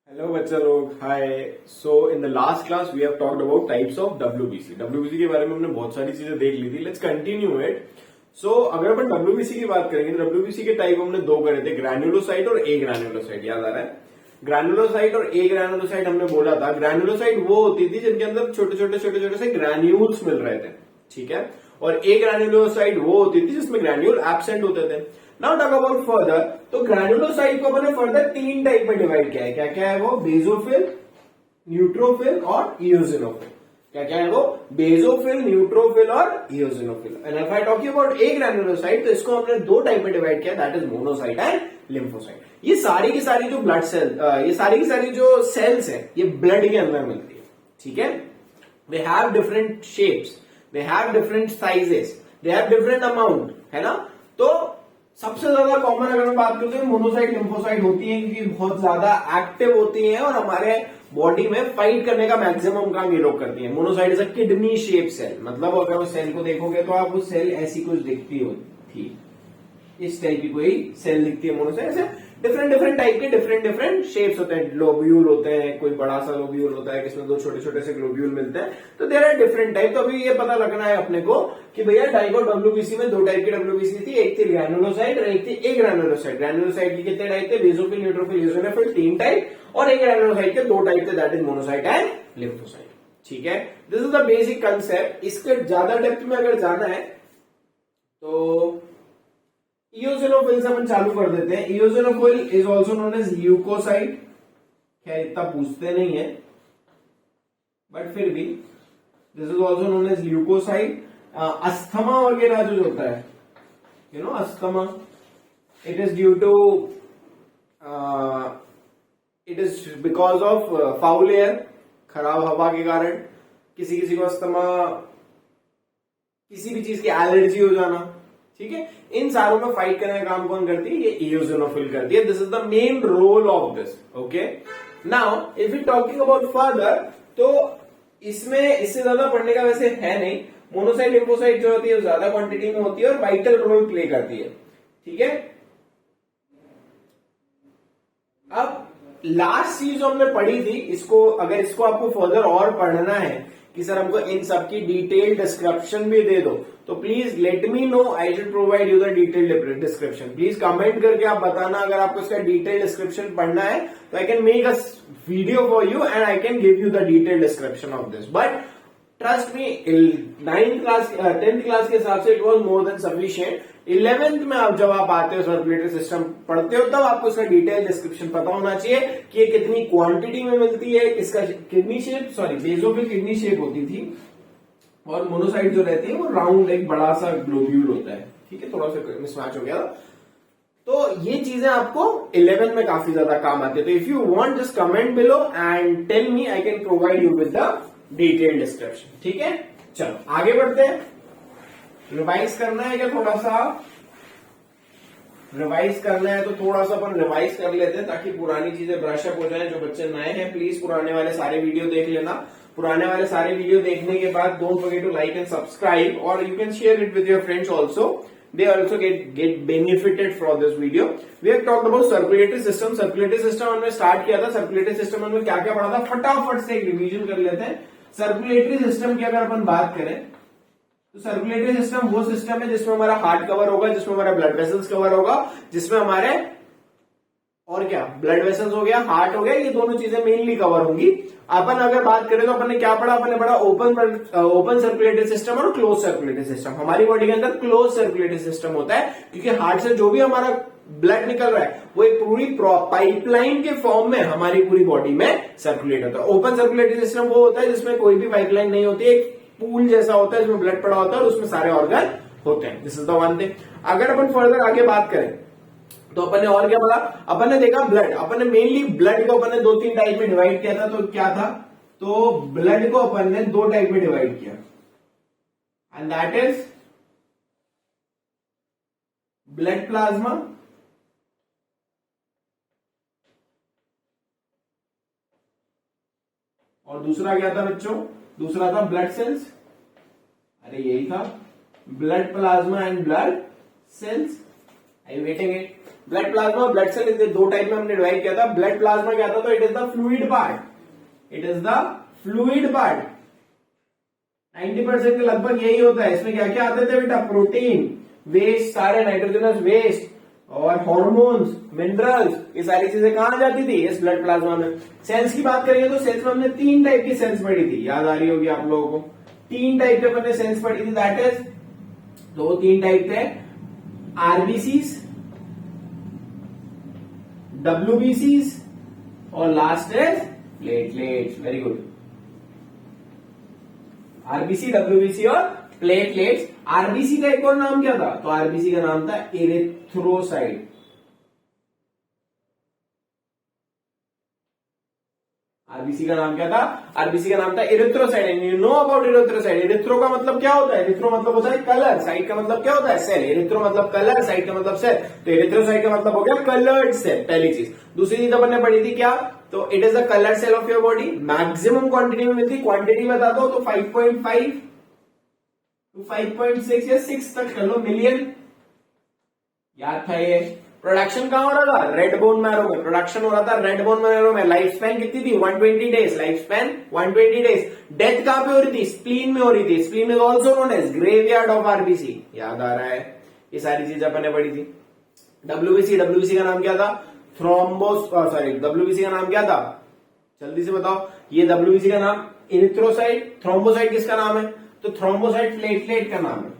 Hello बच्चा लोग, hi. So in the last class we have talked about types of WBC. WBC के बारे में हमने बहुत सारी चीजें देख ली थी। Let's continue it. सो अगर अपन डब्ल्यूबीसी की बात करेंगे तो डब्ल्यूबीसी के टाइप हमने दो करे थे, ग्रैन्युलोसाइट और ए ग्रैन्युलोसाइट। याद आ रहा है? ग्रैन्युलोसाइट और ए ग्रैन्युलोसाइट हमने बोला था। ग्रैन्युलोसाइट वो होती थी जिनके अंदर छोटे छोटे से ग्रैन्यूल्स मिल रहे थे, ठीक है। और ए ग्रैन्युलोसाइट वो होती थी जिसमें ग्रैन्यूल एब्सेंट होते थे। नाउ टॉक अबाउट फर्दर, तो ग्रैन्युलोसाइट को अपने फर्दर तीन टाइप में डिवाइड किया है। क्या क्या है वो? बेसोफिल, न्यूट्रोफिल और इओसिनोफिल। क्या क्या है वो? बेसोफिल, न्यूट्रोफिल और eosinophil. And if I talk about agranulocyte तो इसको हमने दो टाइप में डिवाइड किया, that is monocyte and lymphocyte. ये सारी की सारी जो ब्लड सेल, ये सारी की सारी जो सेल्स है ये ब्लड के अंदर मिलती है, ठीक है। They have different shapes, they have different sizes, they have different amount, है ना। तो सबसे ज्यादा कॉमन अगर मैं बात करते हैं मोनोसाइट लिम्फोसाइट होती है, क्योंकि बहुत ज्यादा एक्टिव होती है और हमारे बॉडी में फाइट करने का मैक्सिमम काम ये लोग करती है। Monocyte is a kidney shape cell, मतलब अगर उस सेल को देखोगे तो आप उस सेल ऐसी कुछ दिखती होती, इस टाइप की कोई सेल दिखती है मोनोसाइट। ऐसे डिफरेंट डिफरेंट टाइप के डिफरेंट शेप्स होते हैं। लोब्यूल होते हैं, कोई बड़ा सा लोब्यूल होता है, किसमें दो छोटे छोटे से ग्लोब्यूल मिलते हैं। तो देयर आर डिफरेंट टाइप। तो अभी ये पता लगना है अपने को कि भैया टाइप ऑफ डब्ल्यूबीसी में दो टाइप की डब्ल्यूबीसी थी, एक थी ग्रैन्युलोसाइट और एक थी ए ग्रैन्युलोसाइट। ग्रैन्युलोसाइट की कितने टाइप थे? बेसोफिल, न्यूट्रोफिल, इओसिनोफिल, तीन टाइप। और ए ग्रैन्युलोसाइट के दो टाइप थे, that is monocyte and lymphocyte, ठीक है। This is the basic concept. इसके ज्यादा डेप्थ में अगर जाना है तो इओसिनोफिल से अपन चालू कर देते हैं। Eosinophil is also known as leucocyte. खैर इतना पूछते नहीं है, बट फिर भी this is also known as leucocyte. Asthma वगैरह जो होता है, you know, asthma, it is due to it is because of foul air, खराब हवा के कारण। किसी किसी को अस्थमा, किसी भी चीज की एलर्जी हो जाना, ठीक है। इन सारों में फाइट करने का काम कौन करती है? ये इओसिनोफिल करती है। This is the main role of this, okay. Now if you talking about further, तो इसमें इससे ज्यादा पढ़ने का वैसे है नहीं। मोनोसाइट लिम्फोसाइट जो होती है ज्यादा क्वांटिटी में होती है और वाइटल रोल प्ले करती है, ठीक है। अब लास्ट चीज जो हमने पढ़ी थी, इसको अगर इसको आपको फर्दर और पढ़ना है कि सर हमको इन सबकी डिटेल डिस्क्रिप्शन भी दे दो, तो please let me know, I should provide you the detail description. Please comment करके आप बताना अगर आपको इसका डिटेल डिस्क्रिप्शन पढ़ना है, तो I can make a video for you and I can give you the detail description of this. But trust me, 9th class 10th class के हिसाब से it was more than sufficient. 11th में आप जब आप आते हो, सर्कुलेटरी सिस्टम पढ़ते हो, तब आपको इसका डिटेल डिस्क्रिप्शन पता होना चाहिए कि ये कितनी क्वांटिटी में मिलती है, इसका kidney shape, sorry basophil kidney shape होती थी, और मोनोसाइट जो रहती है वो राउंड एक बड़ा सा ग्लोब्यूल होता है, ठीक है। थोड़ा सा मिसमैच हो गया। तो ये चीजें आपको 11th में काफी ज्यादा काम आती है। तो if you want just comment below and tell me, I can provide you with the detail description, ठीक है। चलो आगे बढ़ते हैं। रिवाइज करना है क्या? थोड़ा सा रिवाइज करना है तो थोड़ा सा अपन रिवाइज कर लेते हैं, ताकि पुरानी चीजें ब्रशअप हो जाए। जो बच्चे नए हैं प्लीज पुराने वाले सारे वीडियो देख लेना। पुराने वाले सारे वीडियो देखने के बाद don't forget to like and subscribe, और you can share it with your friends also. They also get benefited from this video. We have talked about circulatory system. Circulatory system हमने स्टार्ट किया था। Circulatory system में क्या क्या पढ़ा था, फटाफट से एक रिवीजन कर लेते हैं। सर्कुलेटरी सिस्टम की अगर अपन बात करें तो सर्कुलेटरी सिस्टम वो सिस्टम है जिसमें हमारा हार्ट कवर होगा, जिसमें हमारा ब्लड वेसल्स कवर होगा, जिसमें हमारे और क्या, ब्लड वेसल्स हो गया, हार्ट हो गया, ये दोनों चीजें मेनली कवर होंगी। अपन अगर बात करें तो अपन ने क्या पढ़ा? अपन ने पढ़ा ओपन सर्कुलेटरी सिस्टम और क्लोज सर्कुलेटरी सिस्टम। हमारी बॉडी के अंदर क्लोज सर्कुलेटरी सिस्टम होता है, क्योंकि हार्ट से जो भी हमारा ब्लड निकल रहा है वो एक पूरी पाइपलाइन के फॉर्म में हमारी पूरी बॉडी में सर्कुलेट होता है। ओपन सर्कुलेटरी सिस्टम वो होता है जिसमें कोई भी पाइपलाइन नहीं होती, एक पूल जैसा होता है जिसमें ब्लड पड़ा होता है और उसमें सारे ऑर्गन होते हैं। This is the one thing. अगर अपन फर्दर आगे बात करें तो अपन ने और क्या पढ़ा? अपन ने देखा ब्लड। अपन ने मेनली ब्लड को अपन ने दो तीन टाइप में डिवाइड किया था। तो क्या था? तो ब्लड को अपन ने दो टाइप में डिवाइड किया, and that is blood plasma और दूसरा क्या था बच्चों? दूसरा था ब्लड सेल्स। अरे यही था, blood plasma and blood cells. I waiting it. Blood plasma और ब्लड सेल दो टाइप में हमने डिवाइड किया था। ब्लड प्लाज्मा क्या था, तो it is the fluid part, it is the fluid part. 90% के लगभग यही होता है। इसमें क्या क्या आते थे बेटा, प्रोटीन, वेस्ट, सारे नाइट्रोजनस वेस्ट और हॉर्मोन्स, मिनरल्स, ये सारी चीजें कहां जाती थी, इस ब्लड प्लाज्मा में। सेल्स की बात करेंगे तो सेल्स में हमने 3 टाइप की सेल्स पढ़ी थी, याद आ रही होगी आप लोगों को। 3 टाइप के अपने सेल्स पढ़ी थी, दैट इज, दो 3 टाइप थे, आरबीसीज, डब्ल्यूबीसीज और last is platelets. Very good. RBC, WBC और प्लेटलेट्स। आरबीसी का एक और नाम क्या था, तो आरबीसी का नाम था एरिथ्रोसाइट। आरबीसी का नाम क्या था, आरबीसी का नाम था erythrocyte. And you know about erythrocyte. Erythro का मतलब क्या होता है, एरिथ्रो मतलब होता है कलर, साइट का मतलब क्या होता है, सेल। एरिथ्रो मतलब कलर, साइट का मतलब सेल, तो एरिथ्रोसाइट का मतलब हो गया कलर्ड सेल, पहली चीज। दूसरी चीज अपन ने पढ़ी थी क्या, तो it is the colour cell of your body. Maximum quantity में मिलती, क्वांटिटी बता दो तो 5.5 to 5.6 या 6 तक कर लो मिलियन, याद था ये। प्रोडक्शन कहां हो रहा था, रेड बोन मैरो में प्रोडक्शन हो रहा था, रेड बोन मैरो में। लाइफ स्पैन कितनी थी, 120 days, life span 120 days. Death कहां पे हो रही थी, स्प्लीन में हो रही थी। Spleen is also known as graveyard of RBC, याद आ रहा है। ये सारी चीजें अपन ने पढ़ी थी। डब्ल्यूबीसी, डब्ल्यूबीसी का नाम क्या था, थ्रोम्बोस, सॉरी, डब्ल्यूबीसी का नाम क्या था, जल्दी से बताओ। ये डब्ल्यूबीसी का नाम एरिथ्रोसाइट, थ्रोम्बोसाइट किसका नाम है, तो थ्रोम्बोसाइट प्लेटलेट का नाम है।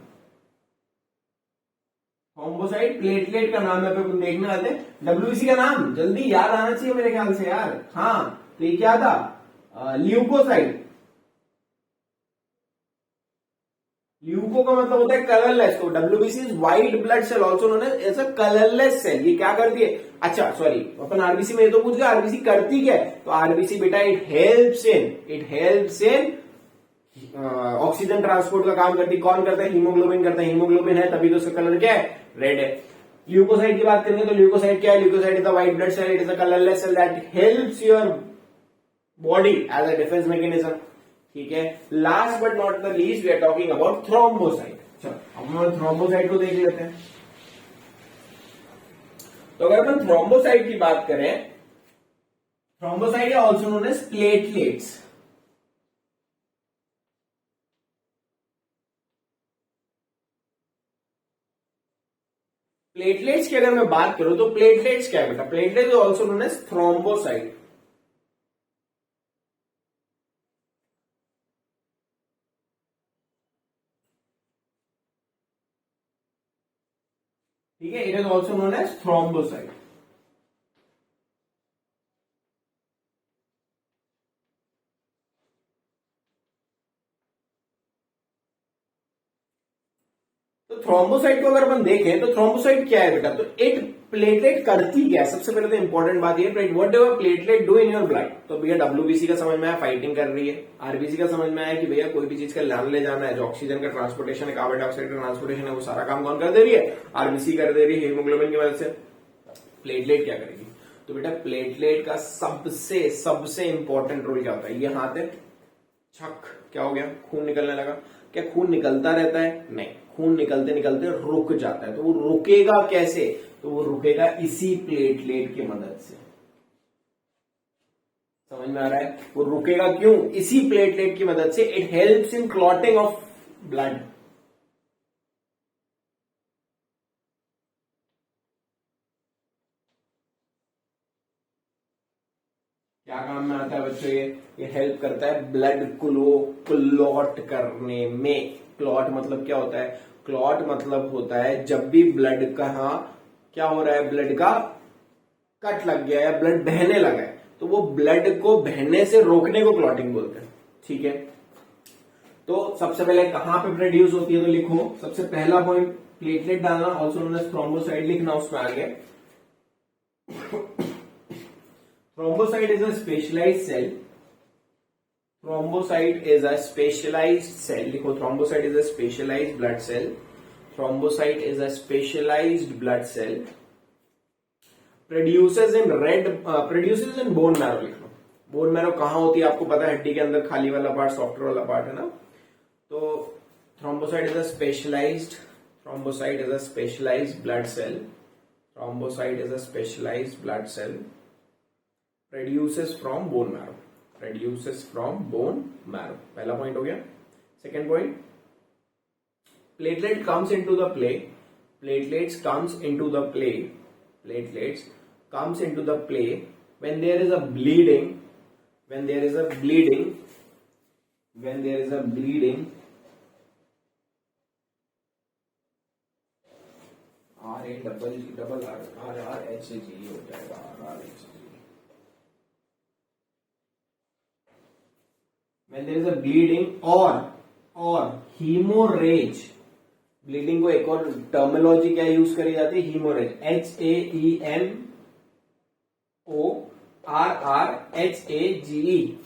थ्रोम्बोसाइट प्लेटलेट का नाम है, अपन देखने आते हैं। डब्ल्यूबीसी का नाम जल्दी याद आना चाहिए मेरे ख्याल से यार। हाँ, तो ये क्या था, ल्यूकोसाइट। ल्यूको का मतलब होता है कलरलेस, तो WBC is white blood cell, also known as a colourless cell. ये क्या करती है, अच्छा सॉरी, अपन आरबीसी में ये तो पूछ गया, आरबीसी करती क्या है, तो आरबीसी बेटा it helps in oxygen transport का काम करती। कौन करता है, हीमोग्लोबिन करता है। हीमोग्लोबिन है तभी तो उसका कलर क्या है, रेड है। ल्यूकोसाइट की बात करेंगे तो ल्यूकोसाइट क्या है, leucocyte is a white blood cell, it is a colourless cell that helps your body as a defence mechanism. ठीक है। Last but not the least we are talking about thrombocyte. चलो अब हम थ्रोम्बोसाइट को देख लेते हैं। तो अगर अपन थ्रोम्बोसाइट की बात करें, thrombocyte also known as platelets. Platelets की अगर मैं बात करूं तो प्लेटलेट्स क्या है बेटा, platelets also known as thrombocyte. ठीक है, it is also known as thrombocyte. तो थ्रोम्बोसाइट को अगर अपन देखें तो थ्रोम्बोसाइट क्या है बेटा, तो एक प्लेटलेट करती क्या है, सबसे पहले तो इंपॉर्टेंट बात ये, what ever platelet do in your blood. तो भैया डब्ल्यूबीसी का समझ में आया, फाइटिंग कर रही है। आरबीसी का समझ में आया कि भैया कोई भी चीज का लान ले जाना है, जो ऑक्सीजन का ट्रांसपोर्टेशन है, कार्बन डाइऑक्साइड का ट्रांसपोर्टेशन है, वो सारा काम कौन कर दे रही है, आरबीसी कर दे रही है हीमोग्लोबिन की वजह से। प्लेटलेट क्या करेगी, तो बेटा प्लेटलेट का सबसे सबसे इंपॉर्टेंट रोल क्या होता है, ये हाथ है, छक, क्या हो गया, खून निकलने लगा। क्या खून निकलता रहता है, नहीं, खून निकलते निकलते रुक जाता है। तो वो रुकेगा कैसे, तो वो रुकेगा इसी प्लेटलेट की मदद से। समझ में आ रहा है, वो रुकेगा क्यों, इसी प्लेटलेट की मदद से। It helps in clotting of blood. क्या काम में आता है बच्चों, ये हेल्प करता है ब्लड को क्लॉट करने में। क्लॉट मतलब क्या होता है, क्लॉट मतलब होता है जब भी ब्लड का क्या हो रहा है, ब्लड का कट लग गया है, ब्लड बहने लगा है, तो वो ब्लड को बहने से रोकने को क्लॉटिंग बोलते हैं। ठीक है, तो सबसे पहले कहां पे प्रोड्यूस होती है, तो लिखो सबसे पहला पॉइंट, प्लेटलेट डालना, ऑल्सो नोन एज थ्रोम्बोसाइट लिखना उसमें आगे। Thrombocyte is a specialized cell. Thrombocyte is a specialized cell. लिखो, thrombocyte is a specialized blood cell. Thrombocyte is a specialized blood cell. Produces in bone marrow. लिख लो, bone marrow कहां होती है आपको पता है, हड्डी के अंदर खाली वाला पार्ट, सॉफ्टवेयर वाला पार्ट है ना। तो thrombocyte is a specialized blood cell. Thrombocyte is a specialized blood cell produces from bone marrow. Produces from bone marrow. पहला पॉइंट हो गया. Second point, platelet comes into the play. Platelets comes into the play. Platelets comes into the play when there is a bleeding. When there is a bleeding. When there is a bleeding. RARRHG हो जाएगा. RRHG. When there is a bleeding or hemorrhage. Bleeding को एक और terminology क्या use करी जाती है? Haemorrhage. HAEMORRHAGE.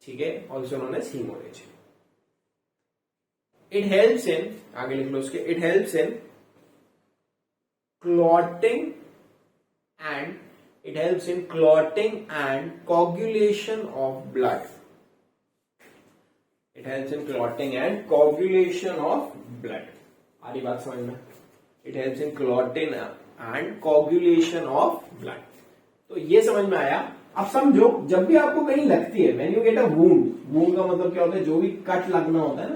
ठीक है, also known as haemorrhage. It helps in, आगे लिख लो उसके, it helps in clotting and coagulation of blood. It helps in clotting and coagulation of blood. आ रही बात समझ में? It helps in clotting and coagulation of blood. तो ये समझ में आया. अब समझो, जब भी आपको कहीं लगती है, when you get a wound, wound का मतलब क्या होता है? जो भी कट लगना होता है ना,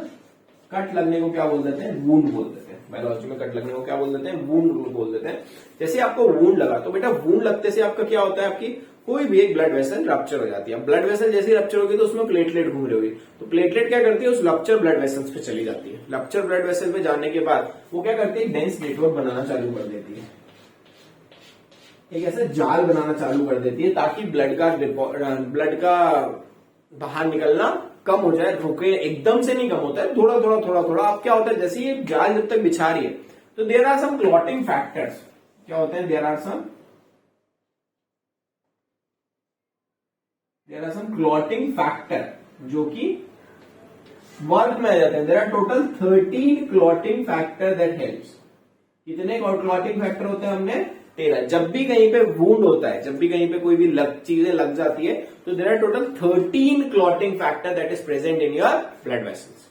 कट लगने को क्या बोल देते हैं? वूंड बोल देते हैं. बायोलॉजी में कट लगने को क्या बोल देते हैं? वूंड बोल देते हैं. जैसे आपको वूंड लगा, तो बेटा वूंड लगते से आपका क्या होता है? आपकी कोई भी एक ब्लड वेसल रप्चर हो जाती है. ब्लड वेसल जैसे रप्चर होगी तो उसमें प्लेटलेट घूम रही होगी. तो प्लेटलेट क्या करती है? उस रप्चर ब्लड वेसल्स पे चली जाती है. रप्चर ब्लड वेसल पे जाने के बाद वो क्या करती है? डेंस नेटवर्क बनाना चालू कर देती है. एक ऐसा जाल बनाना चालू कर देती है ताकि ब्लड का बाहर निकलना कम हो जाए. रुके, एकदम से नहीं कम होता है, थोड़ा थोड़ा. अब क्या होता है? जैसे ये जाल जब तक बिछा रही है तो there are some clotting factors. क्या होते हैं? There are some clotting factor जो कि वर्क में आ जाते हैं. There are total 13 clotting factor that helps. कितने क्लॉटिंग फैक्टर होते हैं? हमने 13. जब भी कहीं पे वूंड होता है, जब भी कहीं पे कोई भी चीजें लग जाती है, तो there are total 13 clotting factor that is present in your blood vessels.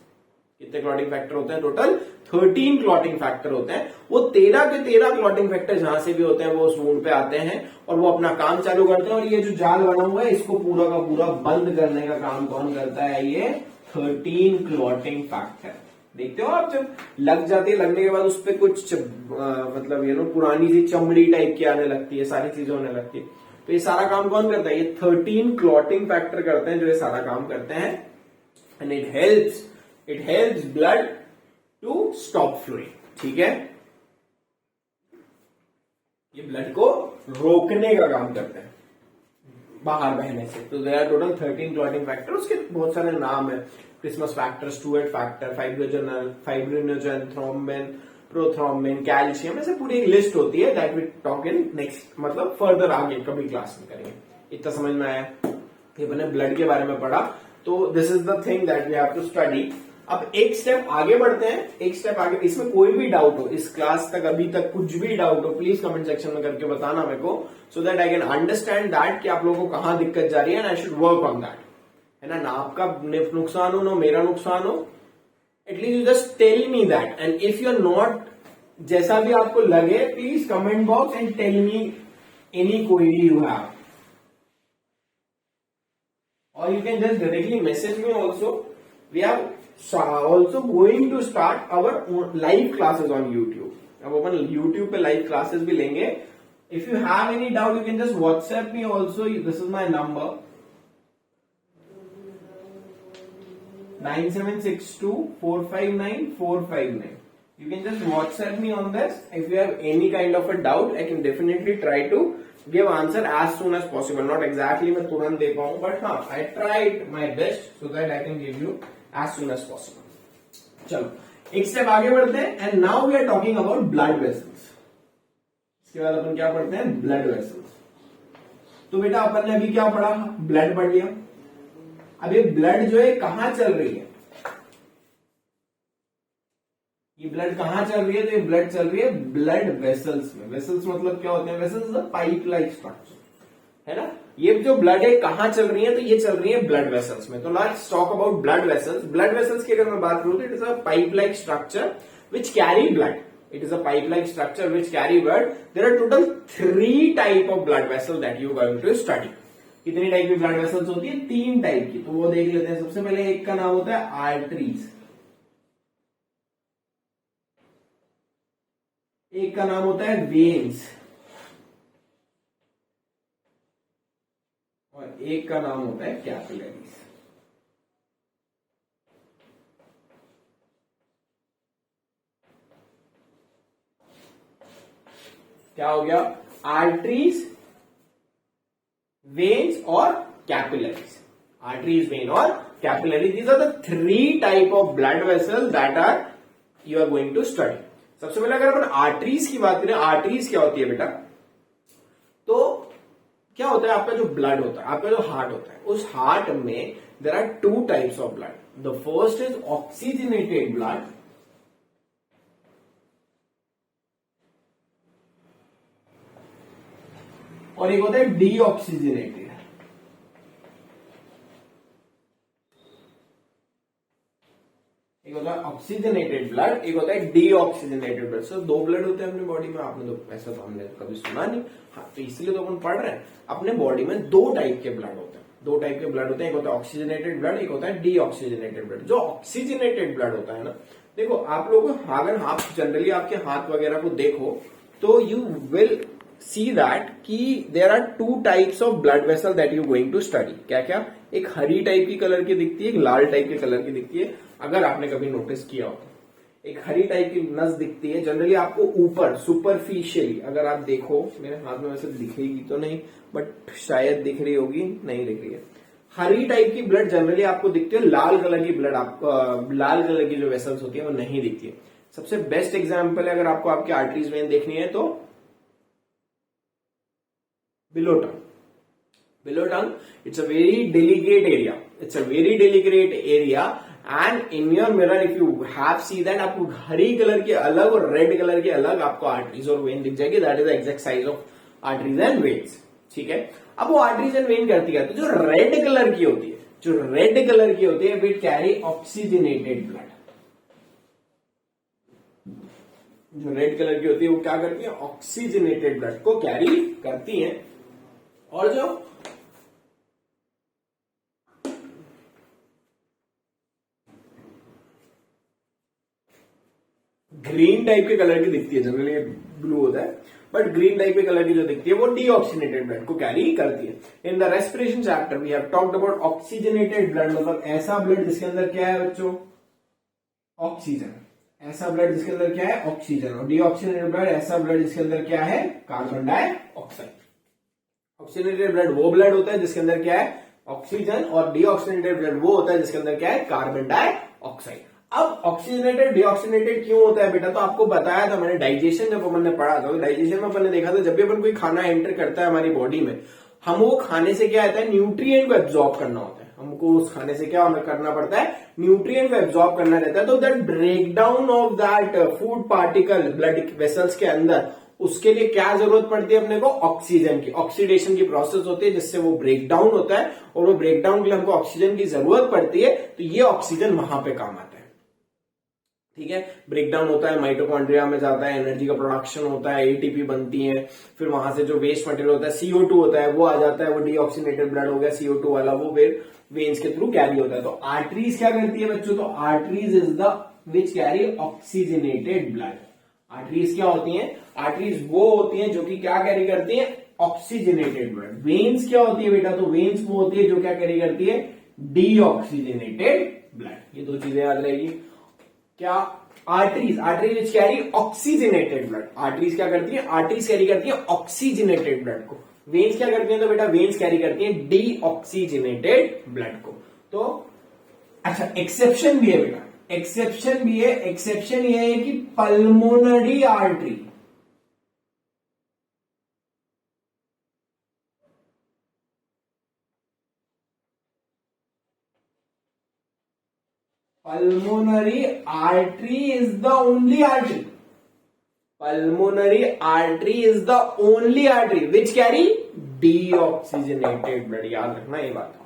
कितने क्लॉटिंग फैक्टर होते हैं? टोटल 13 क्लॉटिंग फैक्टर होते हैं. वो 13 के 13 क्लॉटिंग फैक्टर जहां से भी होते हैं वो उस वूंड पे आते हैं और वो अपना काम चालू करते हैं. और ये जो जाल बना हुआ है इसको पूरा का पूरा बंद करने का काम कौन करता है? ये 13 क्लॉटिंग फैक्टर. देखते हो आप, जब लग जाती है, लगने के बाद उस पर कुछ मतलब पुरानी सी चमड़ी टाइप की आने लगती है, सारी चीजें होने लगती है. तो ये सारा काम कौन करता है? ये 13 क्लॉटिंग फैक्टर करते हैं जो ये सारा काम करते हैं. And it helps blood to stop flowing. ठीक है, ये ब्लड को रोकने का काम करते हैं बाहर बहने से. तो there are total 13 clotting factor. उसके बहुत सारे नाम है. Christmas factor, Stuart factor, fibrinogen, thrombin, prothrombin, calcium, ऐसे पूरी एक लिस्ट होती है. That we talk in next, मतलब फर्दर आगे कभी क्लास में करेंगे. इतना समझ में आया? ये मैंने ब्लड के बारे में पढ़ा. तो this is the thing that we have to study. अब एक स्टेप आगे बढ़ते हैं. एक स्टेप आगे, इसमें कोई भी डाउट हो, इस क्लास तक अभी तक कुछ भी डाउट हो, प्लीज कमेंट सेक्शन में करके बताना मेरे को, so that I can understand that कि आप लोगों को कहां दिक्कत जा रही है and I should work on that. है ना आपका नुकसान हो ना मेरा नुकसान हो, at least you just tell me that. And if you are not, जैसा भी आपको लगे, please comment box and tell me any query you have, और you can just directly message me also. We are also going to start our live classes on YouTube. अब अपन YouTube पे live classes भी लेंगे. If you have any doubt, you can just WhatsApp me also. This is my number 9762459459. You can just WhatsApp me on this. If you have any kind of a doubt, I can definitely try to give answer as soon as possible. Not exactly मैं तुरंत दे पाऊँ, but हाँ, I tried my best so that I can give you as soon as possible. चलो एक step आगे बढ़ते हैं. And now we are talking about blood vessels. इसके बाद अपन क्या पढ़ते हैं? Blood vessels. तो बेटा अपन ने अभी क्या पढ़ा? ब्लड पढ़ लिया. अब ये ब्लड जो है कहां चल रही है? ये ब्लड कहां चल रही है? तो ये ब्लड चल रही है ब्लड वेसल्स में. वेसल्स मतलब क्या होते हैं? वेसल्स पाइप लाइक स्ट्रक्चर, है ना. ये जो ब्लड है कहां चल रही है? तो ये चल रही है ब्लड वेसल्स में. तो let's talk about blood vessels. Blood vessels की अगर मैं बात करूं तो it is a pipe like structure which carry blood. It is a pipe-like structure which carry blood. There are total 3 type of blood vessels that you are going to study. कितनी type की blood vessels होती है? 3 type की. तो वो देख लेते हैं. सबसे पहले एक का नाम होता है आर्टरीज, एक का नाम होता है वेन्स और एक का नाम होता है कैपिलरीज. क्या हो गया? आर्टरीज, वेन्स और कैपिलरीज. आर्टरीज, वेन और capillaries, these are the 3 type of blood vessel that are you are going to study. सबसे पहले अगर अपन आर्टरीज की बात करें, आर्टरीज क्या होती है बेटा? तो क्या होता है, आपका जो ब्लड होता है, आपका जो हार्ट होता है, उस हार्ट में there are 2 types of blood. The first is oxygenated blood और एक होता है डीऑक्सीजनेटेड. एक होता है ऑक्सीजनेटेड ब्लड, एक होता है डीऑक्सीजनेटेड ब्लड. सो 2 ब्लड होते हैं अपनी बॉडी में. आपने तो ऐसा तो हमने कभी सुना नहीं. हाँ, तो इसलिए तो अपन पढ़ रहे हैं. अपने बॉडी में 2 टाइप के ब्लड होते हैं. 2 टाइप के ब्लड होते हैं. एक होता है ऑक्सीजनेटेड ब्लड, एक होता है डीऑक्सीजनेटेड ब्लड. जो ऑक्सीजनेटेड ब्लड होता है ना, देखो आप लोग अगर आप जनरली आपके हाथ वगैरह को देखो तो यू विल सी दैट कि there are 2 types of blood vessel that you going to study. क्या क्या? एक हरी टाइप की कलर की दिखती है, एक लाल टाइप के कलर की दिखती है. अगर आपने कभी नोटिस किया हो, एक हरी टाइप की नस दिखती है जनरली आपको ऊपर सुपरफिशियली. अगर आप देखो, मेरे हाथ में वैसे दिखेगी तो नहीं, बट शायद दिख रही होगी, नहीं दिख रही है. हरी टाइप की ब्लड जनरली आपको दिखती है. लाल कलर की ब्लड आपको, लाल कलर की जो वेसल्स होती है वो नहीं दिखती है. सबसे बेस्ट एग्जाम्पल है, अगर आपको आपकी आर्टरीज वेन देखनी है तो below tongue. Below tongue, it's a very delicate area. It's a very delicate area, and in your mirror, if you have see that, आपको हरी कलर के अलग और रेड कलर के अलग आपको आर्टरीज और वेन दिख जाएगी. That is the exact size of arteries and veins. ठीक है. अब वो आर्टरीज एंड वेन करती है, तो जो रेड कलर की होती है, जो रेड कलर की होती है, विट कैरी ऑक्सीजनेटेड ब्लड. जो रेड कलर की होती है वो क्या करती है? ऑक्सीजनेटेड ब्लड को कैरी करती है. और जो ग्रीन टाइप के कलर की दिखती है, जनरली ब्लू होता है, बट ग्रीन टाइप के कलर की जो दिखती है वो डीऑक्सीजनेटेड ब्लड को कैरी करती है. In the respiration chapter we have talked about oxygenated blood, मतलब ऐसा ब्लड जिसके अंदर क्या है बच्चों? ऑक्सीजन. ऐसा ब्लड जिसके अंदर क्या है? ऑक्सीजन. और डीऑक्सीजनेटेड ब्लड ऐसा ब्लड जिसके अंदर क्या है? Carbon dioxide. ऑक्सीजनेटेड ब्लड वो ब्लड होता है जिसके अंदर क्या है? ऑक्सीजन. और डीऑक्सीजनेटेड ब्लड वो होता है जिसके अंदर क्या है? Carbon dioxide. अब ऑक्सीजनेटेड डीऑक्सीजनेटेड क्यों होता है बेटा? तो आपको बताया था मैंने, डाइजेशन जब अपन ने पढ़ा था, तो डाइजेशन में अपन ने देखा था जब भी अपन कोई खाना एंटर करता है हमारी बॉडी में, हम वो खाने से क्या आता है? न्यूट्रिएंट को एब्जॉर्ब करना होता है. हमको उस खाने से क्या हमें करना पड़ता है? न्यूट्रिएंट को एब्जॉर्ब करना रहता है. तो that breakdown of that food particle blood vessels के अंदर, उसके लिए क्या जरूरत पड़ती है अपने को? ऑक्सीजन की. ऑक्सीडेशन की प्रोसेस होती है जिससे वो ब्रेकडाउन होता है, और वो ब्रेकडाउन के लिए हमको ऑक्सीजन की जरूरत पड़ती है. तो ये ऑक्सीजन वहां पे काम आता है. ठीक है. ब्रेकडाउन होता है, माइटोकॉन्ड्रिया में जाता है, एनर्जी का प्रोडक्शन होता है, एटीपी बनती है, फिर वहां से जो वेस्ट मटेरियल होता है CO2 होता है वो आ जाता है, वो डीऑक्सीजनेटेड ब्लड हो गया CO2 वाला, वो फिर वेन्स के थ्रू कैरी होता है. तो आर्टरीज क्या करती है बच्चों? तो arteries is the which carry oxygenated blood. Arteries क्या होती हैं? आर्टरीज वो होती हैं जो कि क्या कैरी करती हैं? Oxygenated blood. वेन्स क्या होती है बेटा? तो वेन्स वो होती है जो क्या कैरी करती है? Deoxygenated blood. ये 2 चीजें याद रहेगी. क्या? Arteries, arteries which carry oxygenated blood. Arteries क्या करती है? आर्टरीज कैरी करती है ऑक्सीजनेटेड ब्लड को. वेन्स क्या करती हैं? तो बेटा वेन्स कैरी करती हैं डीऑक्सीजनेटेड ब्लड को. तो अच्छा, एक्सेप्शन भी है बेटा, एक्सेप्शन भी है. एक्सेप्शन ये है कि pulmonary artery, pulmonary artery is the only artery. Pulmonary artery is the only artery which carry deoxygenated blood. याद रखना ये बात.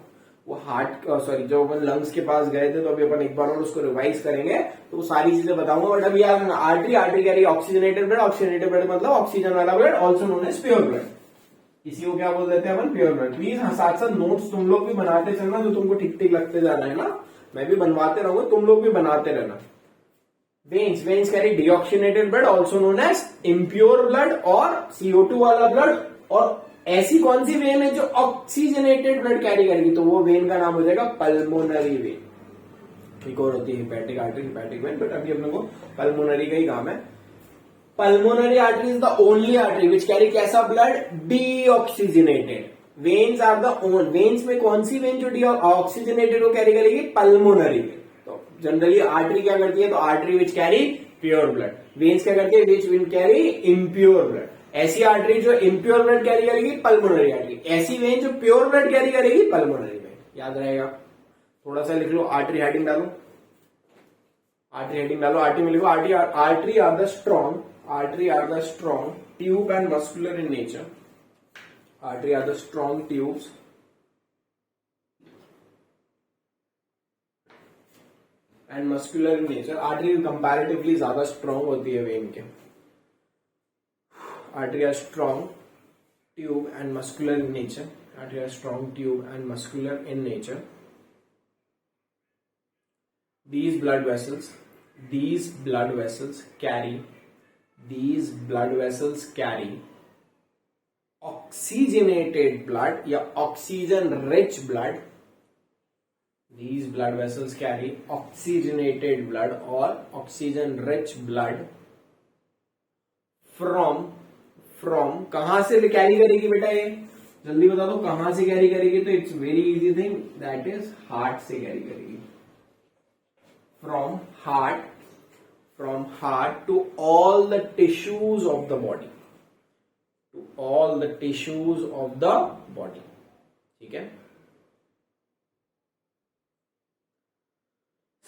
वो हार्ट सॉरी जो अपन लंग्स के पास गए थे, तो अभी अपन एक बार और उसको रिवाइज करेंगे तो वो सारी चीजें बताऊंगा। बट अभी यार आर्टरी, आर्टरी कह रही है ऑक्सीजनेटेड ब्लड, ऑक्सीजनेटेड ब्लड मतलब ऑक्सीजन वाला blood, also known as pure blood. इसी को क्या बोल देते हैं अपन, प्योर ब्लड। प्लीज साथ साथ नोट्स तुम लोग भी बनाते चलना, जो तुमको ठीक ठीक लगते जाना है ना, मैं भी बनवाते रहूंगा, तुम लोग भी बनाते रहना। Veins, veins carry deoxygenated blood also known as impure blood और CO2 वाला ब्लड। और ऐसी कौन सी वेन है जो ऑक्सीजनेटेड ब्लड कैरी करेगी, तो वो वेन का नाम हो जाएगा पल्मोनरी वेन। एक और होती है hepatic artery, hepatic vein, but अभी अपने को पल्मोनरी का ही काम है। Pulmonary artery is the only artery which carry कैसा blood, deoxygenated. Veins are the one, veins में कौन सी वेन जो डीऑक्सीजनेटेड को कैरी करेगी, पल्मोनरी वेन। तो जनरली आर्टरी क्या करती है, तो artery which carry pure blood, veins क्या करती है, which will carry impure blood. ऐसी आर्टरी जो इम्प्योर ब्लड कैरी करेगी, पल्मोनरी आर्टरी। ऐसी वेन जो प्योर ब्लड कैरी करेगी, पल्मोनरी वेन। याद रहेगा, थोड़ा सा लिख लो, आर्टरी हेडिंग डालो, आर्टरी हेडिंग डालो, आर्टरी में लिखो artery, artery are the strong, artery are the strong tube and muscular in nature. Artery are the strong tubes and muscular in nature. Artery comparatively ज्यादा strong होती है when के। Artery are strong tube and muscular in nature. Artery are strong tube and muscular in nature. These blood vessels carry oxygenated blood या oxygen rich blood. These blood vessels carry oxygenated blood or oxygen rich blood from कहां से carry करेगी बेटा, ये जल्दी बता दो कहां से कैरी करेगी, तो it's very easy thing, that is heart से कैरी करेगी। from heart to all the tissues of the body, ठीक है।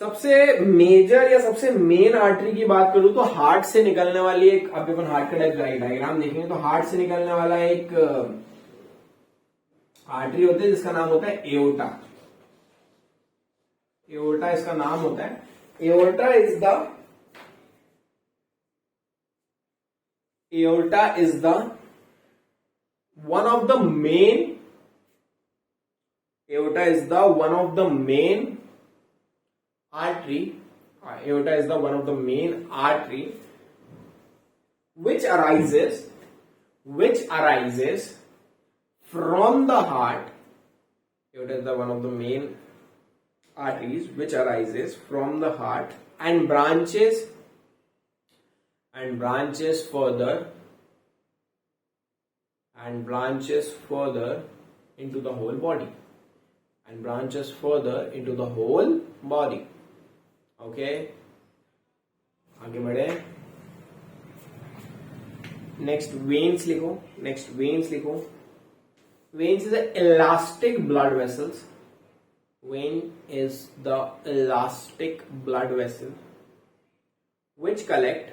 सबसे मेजर या सबसे मेन आर्टरी की बात करूं तो हार्ट से निकलने वाली एक, अब अपन हार्ट का डायग्राम देखेंगे तो हार्ट से निकलने वाला एक आर्टरी होता है जिसका नाम होता है एओर्टा। एओर्टा इसका नाम होता है। Aorta is the one of the main artery. Aorta is the one of the main artery which arises from the heart. Aorta is the one of the main arteries which arises from the heart and branches further into the whole body, okay, आगे बढ़े। Next veins लिखो, veins is the elastic blood vessels. Vein is the elastic blood vessel which collect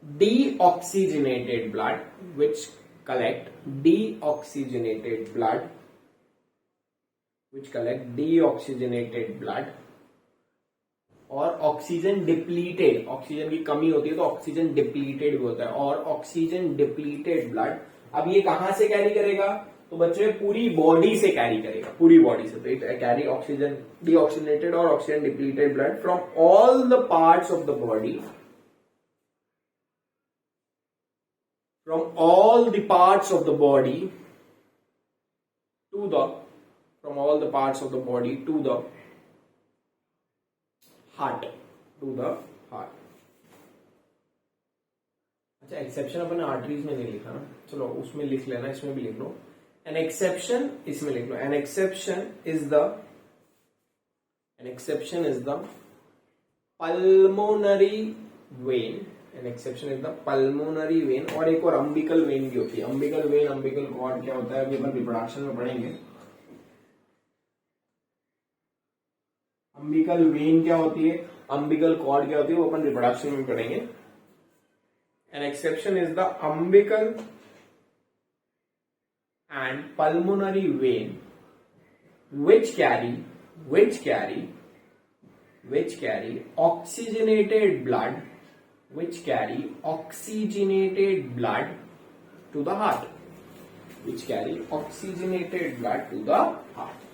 deoxygenated blood, और oxygen depleted, oxygen की कमी होती है तो oxygen depleted भी होता है, और ऑक्सीजन डिप्लीटेड ब्लड अब ये कहां से कैरी करेगा, तो बच्चे पूरी बॉडी से कैरी करेगा, पूरी बॉडी से। तो इट कैरी ऑक्सीजन डीऑक्सीजनेटेड और oxygen depleted blood from all the parts of the body, from all the parts of the body to the heart, अच्छा एक्सेप्शन अपन आर्टरीज में नहीं लिखा ना, चलो उसमें लिख लेना, इसमें भी लिख लो। एन एक्सेप्शन इसमें लिख लो, an exception is the pulmonary vein, an exception is the pulmonary vein. और एक और अम्बिकल वेन भी होती है। अम्बिकल वेन, अम्बिकल कॉर्ड क्या होता है अभी अपन रिप्रोडक्शन में पढ़ेंगे। अम्बिकल वेन क्या होती है, अम्बिकल कॉर्ड क्या होती है, वो अपन रिप्रोडक्शन में पढ़ेंगे। An exception is the umbilical and pulmonary vein, which carry oxygenated blood, to the heart.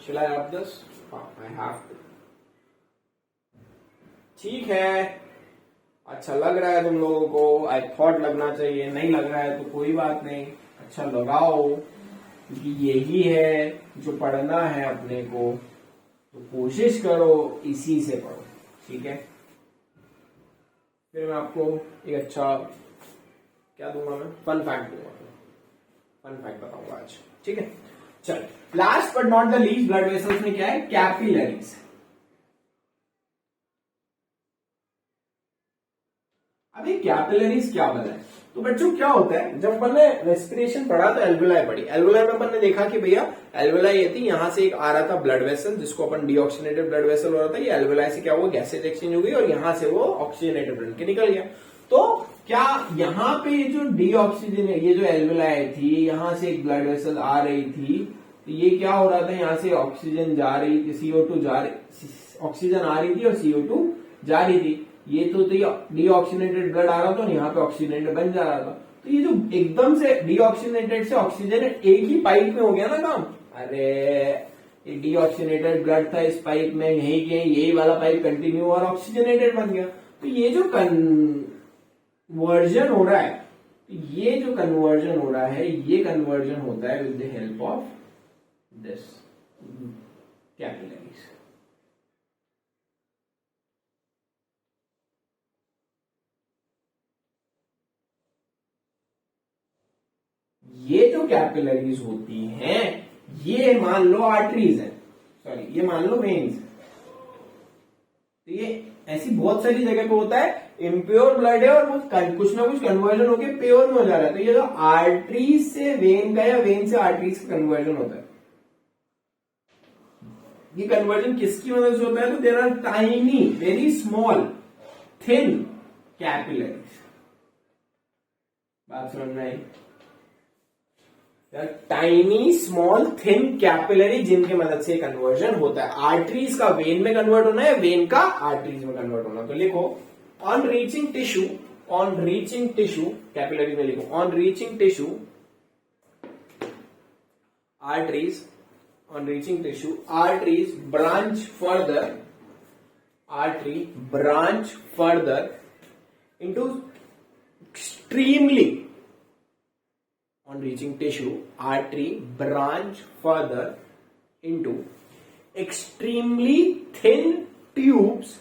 Shall I have this? I have to. ठीक है, अच्छा लग रहा है तुम लोगों को, आई थॉट लगना चाहिए, नहीं लग रहा है तो कोई बात नहीं, अच्छा लगाओ, क्योंकि यही है जो पढ़ना है अपने को, तो कोशिश करो इसी से पढ़ो, ठीक है। फिर मैं आपको एक अच्छा क्या दूंगा, मैं फन फैक्ट बताऊंगा आज, ठीक है। चल, last but not the least, blood vessels में क्या है, कैपिलरीज। अभी कैपिलरीज क्या बना है, तो बच्चों क्या होता है, जब अपन ने रेस्पिरेशन पढ़ा तो एल्वेलाई पढ़ी, एल्वेलाई में अपन ने देखा कि भैया एल्वेलाई ये थी, यहां से एक आ रहा था ब्लड वेसल जिसको अपन डीऑक्सीजनेटेड ब्लड वेसल हो रहा था, ये एल्वेलाई से क्या हुआ, गैसेज एक्सचेंज हो गई और यहां से वो ऑक्सीजनेटेड ब्लड के निकल गया। तो क्या यहाँ पे जो डीऑक्सीजन, ये जो एल्वेलाई थी, यहां से एक ब्लड वेसल आ रही थी, तो ये क्या हो रहा था, यहां से ऑक्सीजन जा रही थी, ऑक्सीजन आ रही थी और CO2 जा रही थी, ये तो डीऑक्सीजनेटेड ब्लड आ रहा था और यहाँ पे ऑक्सीजनेटेड बन जा रहा था। तो ये जो एकदम से डीऑक्सीजनेटेड से ऑक्सीजनेटेड एक ही पाइप में हो गया ना काम, अरे ये डीऑक्सीजनेटेड ब्लड था इस पाइप में, यही वाला पाइप कंटिन्यू और ऑक्सीजनेटेड बन गया। तो ये जो कन्वर्जन हो रहा है, ये कन्वर्जन होता है with the help of this capillaries. ये जो कैपिलरीज होती हैं, ये मान लो आर्टरीज है, सॉरी ये मान लो वेन्स, तो ये ऐसी बहुत सारी जगह पे होता है, इम्प्योर ब्लड है और वो कुछ ना कुछ कन्वर्जन होके प्योर में हो जा रहा है, तो ये जो आर्टरीज से वेन का या वेन से आर्टरीज का कन्वर्जन होता है, ये कन्वर्जन किसकी मदद से होता है, तो there are tiny very small thin capillaries. बात समझ में आई, टाइनी स्मॉल थिन कैपिलरी जिनकी मदद से कन्वर्जन होता है। आर्टरीज का वेन में कन्वर्ट होना है, वेन का आर्टरीज में कन्वर्ट होना, तो लिखो ऑन रीचिंग टिश्यू, कैपिलरी में लिखो on reaching tissue arteries, arteries branch further into extremely, on reaching tissue, artery branch further into extremely thin tubes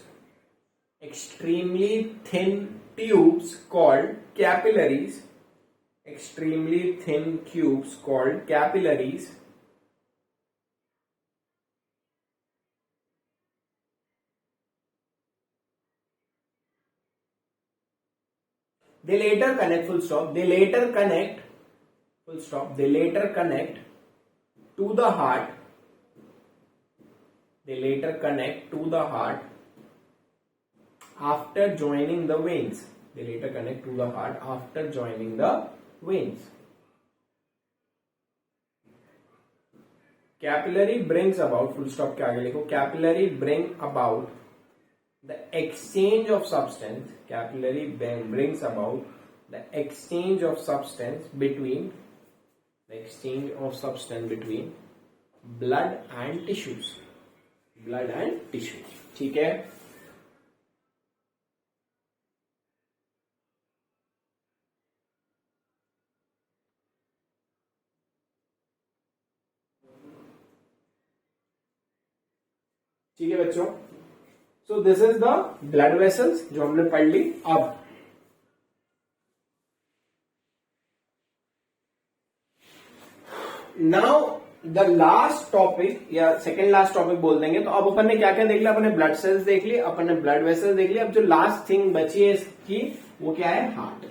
called capillaries, they later connect to the heart, after joining the veins, capillary brings about, full stop के आगे लिखो, capillary bring about the exchange of substance, between blood and tissues, ठीक है। ठीक है बच्चों, so this is the blood vessels जो हमने पढ़ ली। अब नाउ द लास्ट टॉपिक या सेकेंड लास्ट टॉपिक बोल देंगे। तो अब अपन ने क्या क्या देख लिया, अपन ने ब्लड सेल्स देख ली, अपन ने ब्लड वेसल्स देख लिया। अब जो लास्ट थिंग बची है इसकी वो क्या है, हार्ट।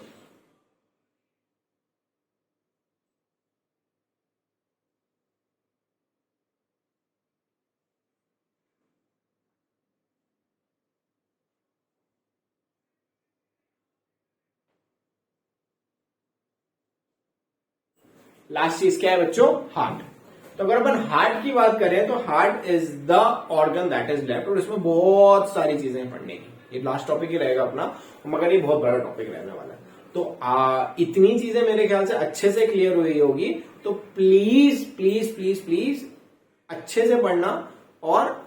लास्ट चीज क्या है बच्चों? हार्ट। तो अगर अपन हार्ट की बात करें तो heart is the organ that is left, और इसमें बहुत सारी चीजें पढ़ने की। ये लास्ट टॉपिक ही रहेगा अपना, मगर ये बहुत बड़ा टॉपिक रहने वाला है। तो इतनी चीजें मेरे ख्याल से अच्छे से क्लियर हुई होगी। तो प्लीज प्लीज प्लीज प्लीज अच्छे से पढ़ना, और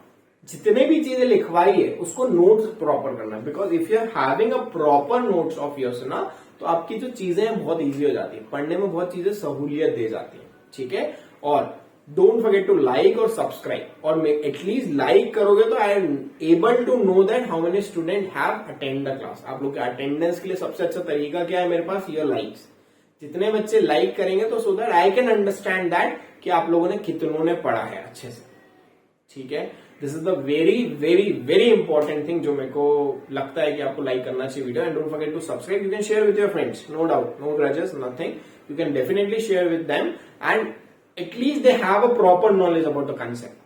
जितने भी चीजें लिखवाई है उसको नोट्स प्रॉपर करना, because if you are having a proper notes of yours ना, तो आपकी जो चीजें हैं बहुत इजी हो जाती है, पढ़ने में बहुत चीजें सहूलियत दे जाती है। ठीक है, और डोंट फॉरगेट टू लाइक और सब्सक्राइब, और एटलीस्ट लाइक करोगे तो I am able to know that how many student have attend the class. आप लोग के अटेंडेंस के लिए सबसे अच्छा तरीका क्या है मेरे पास? Your likes. जितने बच्चे लाइक करेंगे तो सो that I can understand that कि आप लोगों ने कितनों ने पढ़ा है अच्छे से। ठीक है, this is the very very very important thing जो मेरे को लगता है कि आपको लाइक करना चाहिए video. And don't forget to subscribe. You can share with your friends, no doubt, no grudges, nothing, you can definitely share with them, and at least they have a proper knowledge about the concept.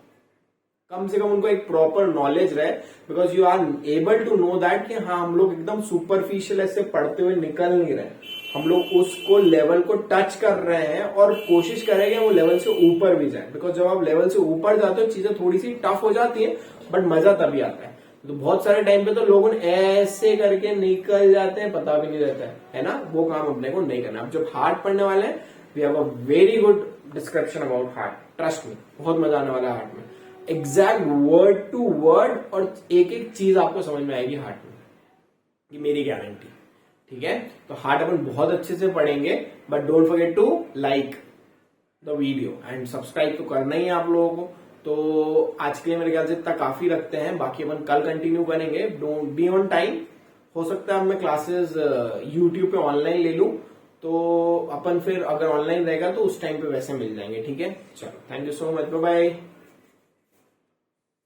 कम से कम उनको एक proper knowledge रहे, because you are able to know that कि हाँ हम लोग एकदम सुपरफिशियल ऐसे पढ़ते हुए निकल नहीं रहे, हम लोग उसको लेवल को टच कर रहे हैं और कोशिश करेंगे वो लेवल से ऊपर भी जाए। बिकॉज जब आप लेवल से ऊपर जाते हो चीजें थोड़ी सी टफ हो जाती है, बट मजा तभी आता है। तो बहुत सारे टाइम पे तो लोग ऐसे करके निकल जाते हैं, पता भी नहीं रहता है ना, वो काम अपने को नहीं करना। अब जब हार्ट पढ़ने वाले हैं, we have a very good description about heart, trust me, बहुत मजा आने वाला है हार्ट में, एग्जैक्ट वर्ड टू वर्ड, और एक एक चीज आपको समझ में आएगी हार्ट में, ये मेरी गारंटी। ठीक है, तो हार्ट अपन बहुत अच्छे से पढ़ेंगे, but don't forget to like the video and subscribe तो करना ही है आप लोगों को। तो आज के लिए मेरे ख्याल से इतना काफी रखते हैं, बाकी अपन कल कंटिन्यू करेंगे। डोंट बी ऑन टाइम, हो सकता है अब मैं क्लासेस यूट्यूब पे ऑनलाइन ले लूं, तो अपन फिर अगर ऑनलाइन रहेगा तो उस टाइम पे वैसे मिल जाएंगे। ठीक है, चलो, thank you so much, bye bye.